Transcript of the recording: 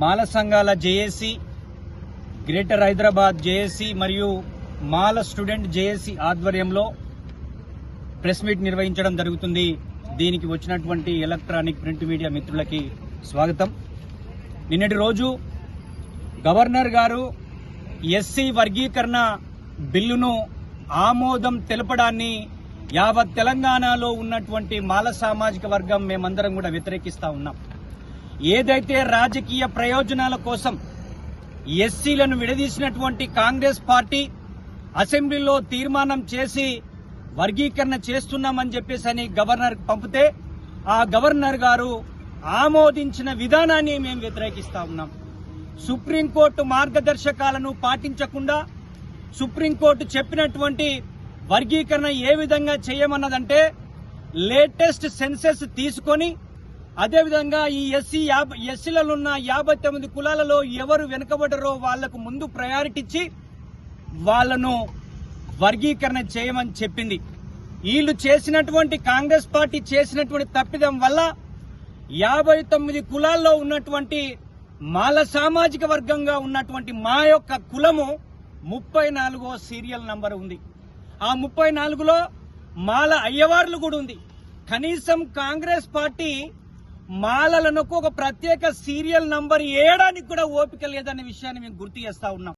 మాల సంఘాల JAC, greater Hyderabad JAC మరియు మాల student JAC ఆధ్వర్యంలో ప్రెస్ మీట్ నిర్వహించడం జరుగుతుంది. దీనికి వచ్చినటువంటి ఎలక్ట్రానిక్ ప్రింట్ మీడియా మిత్రులకి స్వాగతం. నిన్నటి రోజు గవర్నర్ గారు ఎస్సీ వర్గీకరణ బిల్లును ఆమోదం తెలపడాన్ని యావత్ తెలంగాణలో ఉన్నటువంటి మాల సామాజిక వర్గం మేమందరం కూడా వ్యతిరేకిస్తా ఉన్నాం. ఏదైతే రాజకీయ ప్రయోజనాల కోసం ఎస్సీలను విడదీసినటువంటి కాంగ్రెస్ పార్టీ అసెంబ్లీలో తీర్మానం చేసి వర్గీకరణ చేస్తున్నామని చెప్పేసి గవర్నర్ పంపితే ఆ గవర్నర్ గారు ఆమోదించిన విధానాన్ని మేము వ్యతిరేకిస్తా ఉన్నాం. సుప్రీంకోర్టు మార్గదర్శకాలను పాటించకుండా సుప్రీంకోర్టు చెప్పినటువంటి వర్గీకరణ ఏ విధంగా చేయమన్నదంటే లేటెస్ట్ సెన్సెస్ తీసుకొని అదేవిధంగా ఈ ఎస్సీలలో ఉన్న 59 కులాలలో ఎవరు వెనుకబడరో వాళ్లకు ముందు ప్రయారిటీ ఇచ్చి వాళ్లను వర్గీకరణ చేయమని చెప్పింది. వీళ్ళు చేసినటువంటి కాంగ్రెస్ పార్టీ చేసినటువంటి తప్పిదం వల్ల 59 కులాల్లో ఉన్నటువంటి మాల సామాజిక వర్గంగా ఉన్నటువంటి మా యొక్క కులము 34వ సీరియల్ నంబర్ ఉంది. ఆ 34లో మాల అయ్యవార్లు కూడా ఉంది. కనీసం కాంగ్రెస్ పార్టీ మాలలకు ఒక ప్రత్యేక సీరియల్ నంబర్ వేయడానికి కూడా ఓపిక లేదనే విషయాన్ని మేము గుర్తు చేస్తా ఉన్నాం.